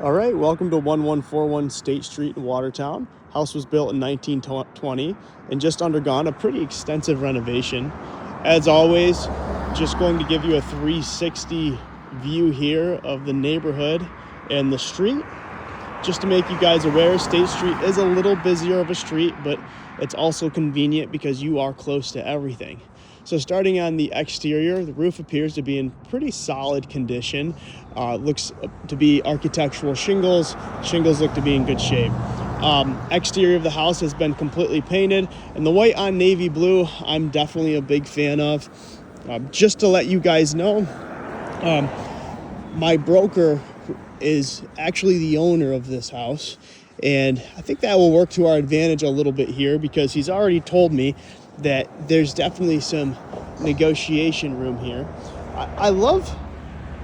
All right, welcome to 1141 State Street in Watertown. House was built in 1920 and just undergone a pretty extensive renovation. As always, just going to give you a 360 view here of the neighborhood and the street. Just to make you guys aware, State Street is a little busier of a street, but it's also convenient because you are close to everything. So starting on the exterior, the roof appears to be in pretty solid condition. Looks to be architectural shingles. Shingles look to be in good shape. Exterior of the house has been completely painted, and the white on navy blue I'm definitely a big fan of. Just to let you guys know, my broker is actually the owner of this house, and I think that will work to our advantage a little bit here because he's already told me that there's definitely some negotiation room here. I love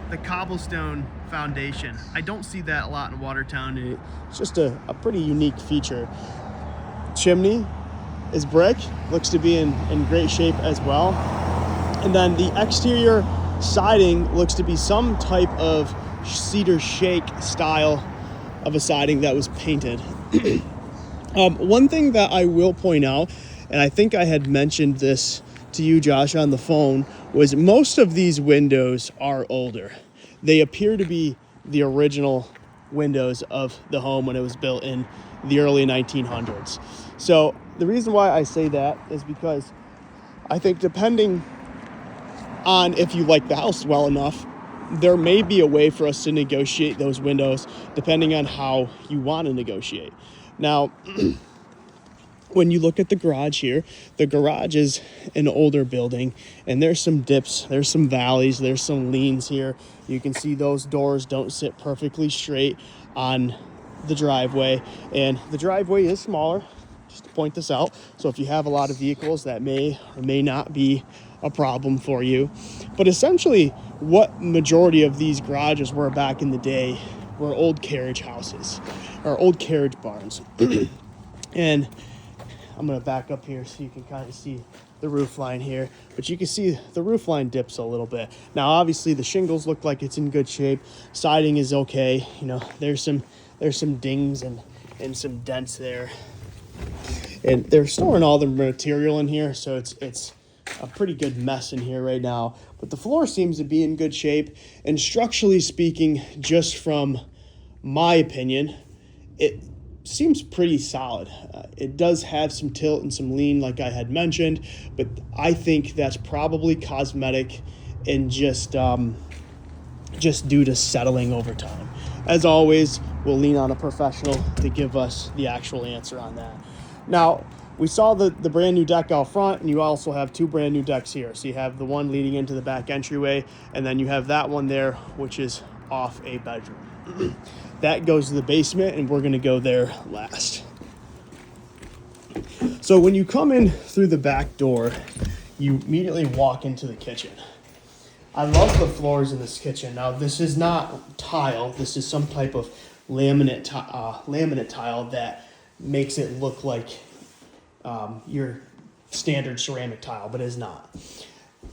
the cobblestone foundation. I don't see that a lot in Watertown, and it's just a pretty unique feature. Chimney is brick, looks to be in great shape as well. And then the exterior siding looks to be some type of cedar shake style of a siding that was painted. One thing that I will point out, and I think I had mentioned this to you, Josh, on the phone, was most of these windows are older. They appear to be the original windows of the home when it was built in the early 1900s. So the reason why I say that is because I think depending on if you like the house well enough, there may be a way for us to negotiate those windows depending on how you want to negotiate. Now, when you look at the garage here, the garage is an older building, and there's some dips, there's some valleys, there's some leans here. You can see those doors don't sit perfectly straight on the driveway, and the driveway is smaller, just to point this out. So if you have a lot of vehicles, that may or may not be a problem for you. But essentially, what majority of these garages were back in the day were old carriage houses, or old carriage barns. And I'm going to back up here so you can kind of see the roof line here, but you can see the roof line dips a little bit. Now, obviously the shingles look like it's in good shape. Siding is okay. You know, there's some dings and some dents there. And they're storing all the material in here, so it's a pretty good mess in here right now. But the floor seems to be in good shape, and structurally speaking, just from my opinion, it seems pretty solid. It does have some tilt and some lean, like I had mentioned, but I think that's probably cosmetic and just due to settling over time. As always, we'll lean on a professional to give us the actual answer on that. Now, we saw the brand new deck out front, and you also have two brand new decks here. So you have the one leading into the back entryway, and then you have that one there, which is off a bedroom. That goes to the basement, and we're going to go there last. So when you come in through the back door, you immediately walk into the kitchen. I love the floors in this kitchen. Now, this is not tile. This is some type of laminate tile that makes it look like your standard ceramic tile, but is not.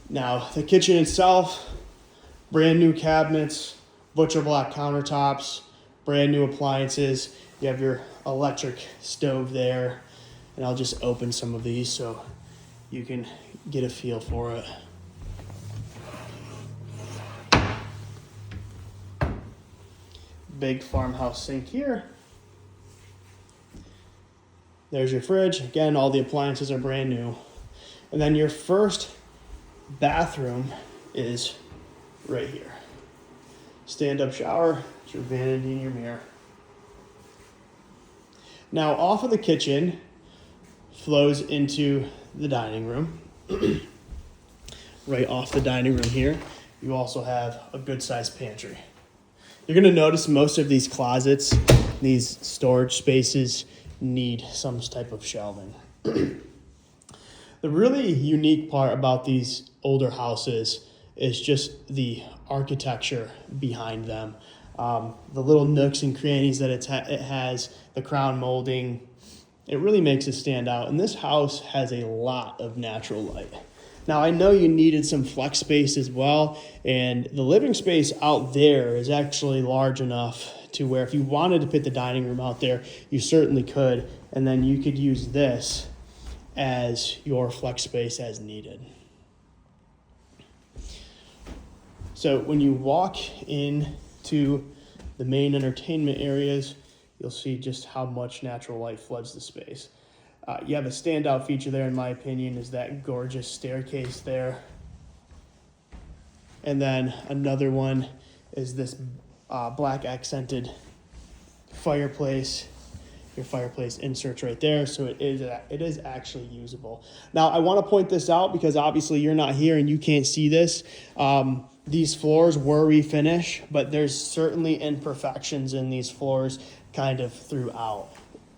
Now, the kitchen itself, brand new cabinets, butcher block countertops, brand new appliances. You have your electric stove there, and I'll just open some of these so you can get a feel for it. Big farmhouse sink here. There's your fridge. Again, all the appliances are brand new. And then your first bathroom is right here. Stand-up shower, it's your vanity and your mirror. Now, off of the kitchen flows into the dining room. Right off the dining room here, you also have a good-sized pantry. You're going to notice most of these closets, these storage spaces, need some type of shelving. The really unique part about these older houses is just the architecture behind them. The little nooks and crannies that it has, the crown molding, it really makes it stand out. And this house has a lot of natural light. Now, I know you needed some flex space as well, and the living space out there is actually large enough to where if you wanted to put the dining room out there, you certainly could. And then you could use this as your flex space as needed. So when you walk into the main entertainment areas, you'll see just how much natural light floods the space. You have a standout feature there, in my opinion, is that gorgeous staircase there. And then another one is this black accented fireplace. Your fireplace inserts right there, so it is actually usable. Now, I want to point this out because obviously you're not here and you can't see this. These floors were refinished, but there's certainly imperfections in these floors kind of throughout.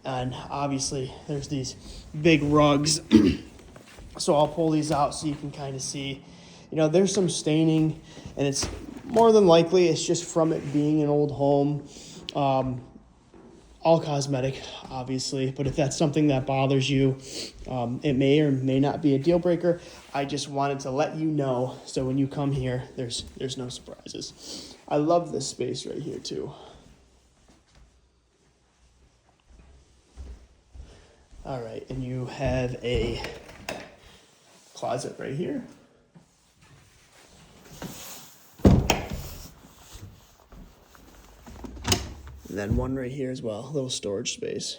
And obviously there's these big rugs. So I'll pull these out so you can kind of see, there's some staining, and it's more than likely it's just from it being an old home. All cosmetic, obviously, but if that's something that bothers you, it may or may not be a deal breaker. I just wanted to let you know, so when you come here, there's no surprises. I love this space right here too. All right, and you have a closet right here. And then one right here as well, a little storage space.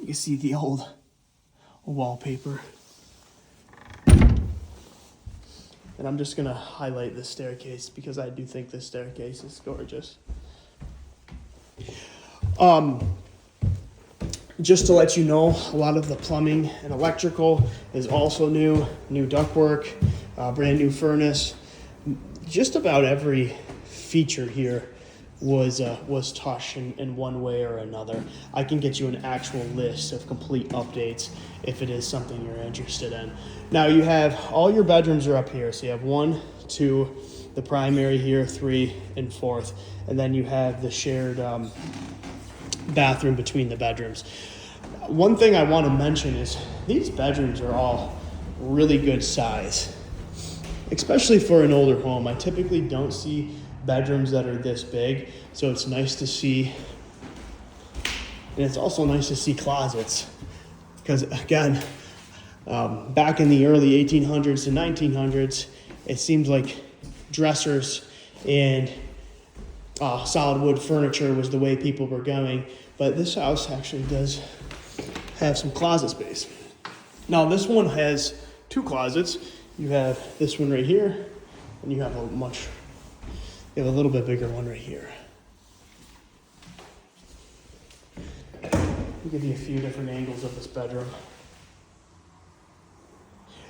You can see the old wallpaper. And I'm just gonna highlight this staircase because I do think this staircase is gorgeous. Just to let you know, a lot of the plumbing and electrical is also new ductwork, brand new furnace. Just about every feature here was touched in one way or another. I can get you an actual list of complete updates if it is something you're interested in. Now you have all your bedrooms are up here. So you have 1, 2, the primary here, 3 and 4th, and then you have the shared bathroom between the bedrooms. One thing I want to mention is these bedrooms are all really good size, especially for an older home. I typically don't see bedrooms that are this big, so it's nice to see, and it's also nice to see closets, because again, back in the early 1800s to 1900s, it seemed like dressers and solid wood furniture was the way people were going, but this house actually does have some closet space. Now this one has 2 closets. You have this one right here, and you have a little bit bigger one right here. I'll give you a few different angles of this bedroom.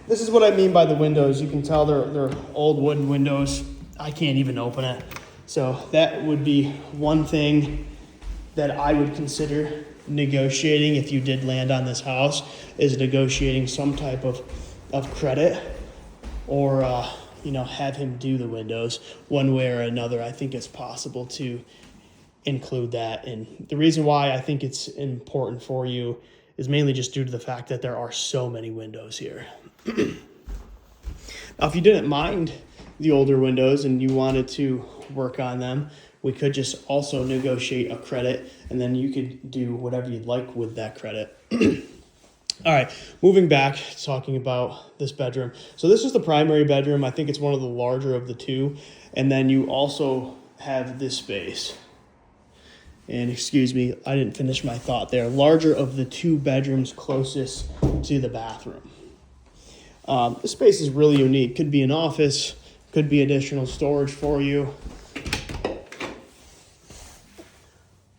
This is what I mean by the windows. You can tell they're old wooden windows. I can't even open it. So that would be one thing that I would consider negotiating if you did land on this house, is negotiating some type of credit, or have him do the windows one way or another. I think it's possible to include that. And the reason why I think it's important for you is mainly just due to the fact that there are so many windows here. Now, if you didn't mind the older windows and you wanted to work on them, we could just also negotiate a credit, and then you could do whatever you'd like with that credit. All right, moving back, talking about this bedroom. So this is the primary bedroom. I think it's one of the larger of the 2. And then you also have this space. And excuse me, I didn't finish my thought there. Larger of the 2 bedrooms closest to the bathroom. This space is really unique. Could be an office, could be additional storage for you.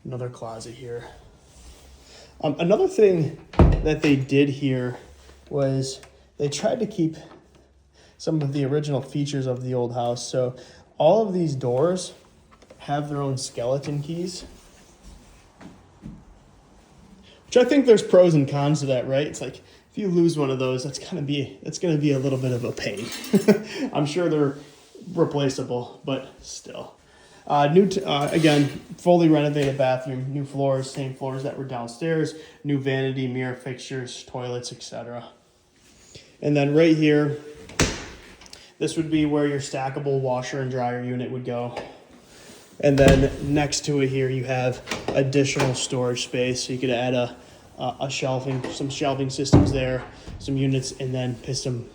Another closet here. Another thing that they did here was they tried to keep some of the original features of the old house. So all of these doors have their own skeleton keys, which I think there's pros and cons to that, right? It's like if you lose one of those, that's gonna be a little bit of a pain. I'm sure they're replaceable, but still. Again, fully renovated bathroom, new floors, same floors that were downstairs, new vanity, mirror fixtures, toilets, etc. And then right here, this would be where your stackable washer and dryer unit would go. And then next to it here, you have additional storage space. So you could add a shelving, some shelving systems there, some units, and then put some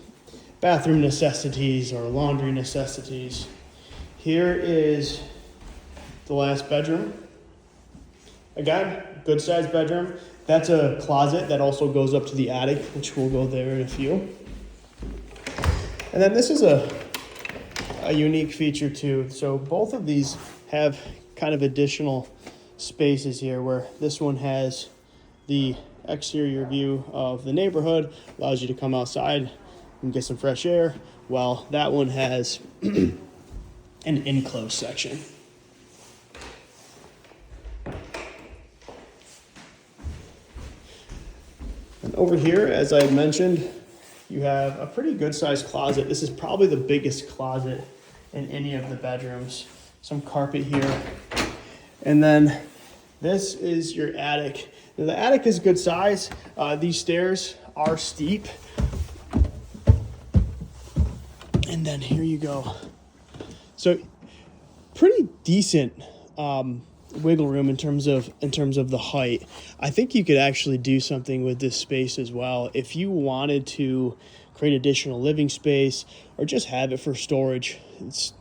bathroom necessities or laundry necessities. Here is the last bedroom. Again, good sized bedroom. That's a closet that also goes up to the attic, which we'll go there in a few. And then this is a unique feature too. So both of these have kind of additional spaces here, where this one has the exterior view of the neighborhood, allows you to come outside and get some fresh air, while that one has an enclosed section. And over here, as I mentioned, you have a pretty good sized closet. This is probably the biggest closet in any of the bedrooms. Some carpet here. And then this is your attic. Now, the attic is good size. These stairs are steep. And then here you go. So pretty decent wiggle room in terms of the height. I think you could actually do something with this space as well. If you wanted to create additional living space or just have it for storage, it's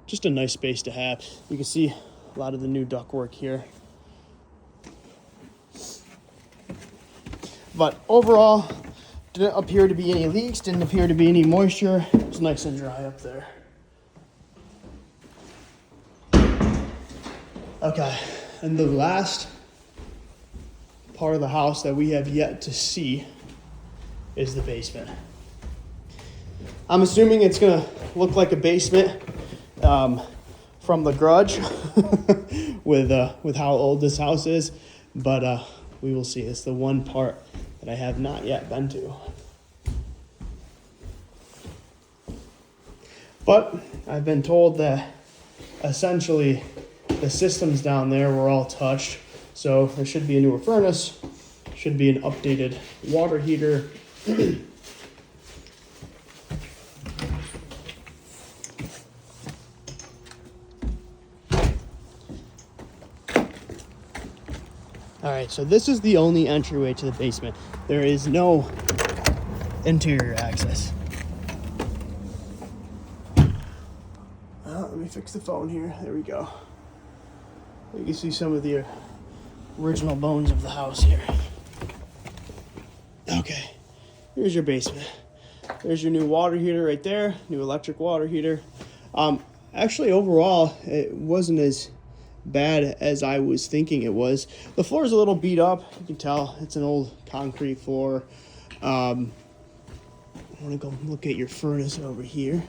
just a nice space to have. You can see a lot of the new ductwork here. But overall, didn't appear to be any leaks, didn't appear to be any moisture. It's nice and dry up there. Okay, and the last part of the house that we have yet to see is the basement. I'm assuming it's gonna look like a basement from The Grudge with how old this house is, but we will see. It's the one part that I have not yet been to. But I've been told that essentially the systems down there were all touched. So there should be a newer furnace, should be an updated water heater. All right, so this is the only entryway to the basement. There is no interior access. Let me fix the phone here. There we go. You can see some of the original bones of the house here. Okay, here's your basement. There's your new water heater right there, new electric water heater. Actually, overall, it wasn't as bad as I was thinking it was. The floor is a little beat up. You can tell it's an old concrete floor. I want to go look at your furnace over here.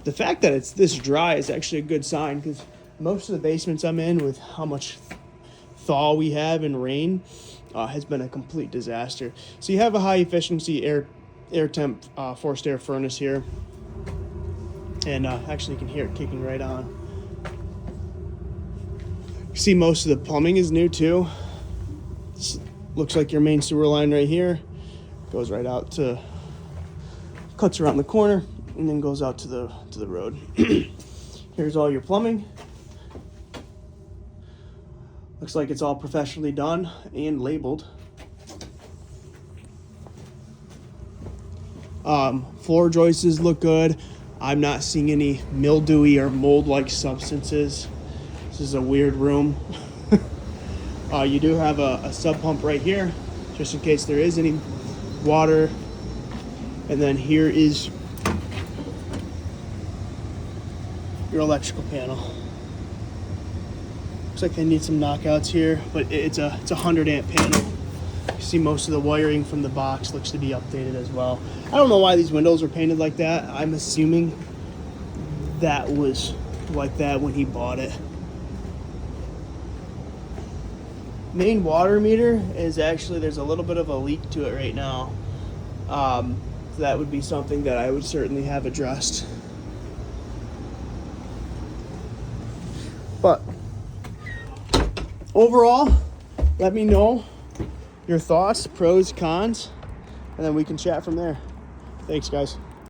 The fact that it's this dry is actually a good sign, because most of the basements I'm in, with how much thaw we have and rain, has been a complete disaster. So you have a high efficiency air temp forced air furnace here, and actually you can hear it kicking right on. You see most of the plumbing is new too. This looks like your main sewer line right here goes right out to, cuts around the corner, and then goes out to the road. Here's all your plumbing. Looks like it's all professionally done and labeled. Floor joists look good. I'm not seeing any mildewy or mold-like substances. This is a weird room. You do have a sub pump right here, just in case there is any water. And then here is your electrical panel. Looks like they need some knockouts here, but it's a 100 amp panel. You see most of the wiring from the box looks to be updated as well. I don't know why these windows were painted like that. I'm assuming that was like that when he bought it. Main water meter is actually, there's a little bit of a leak to it right now. So that would be something that I would certainly have addressed. But overall, let me know your thoughts, pros, cons, and then we can chat from there. Thanks, guys.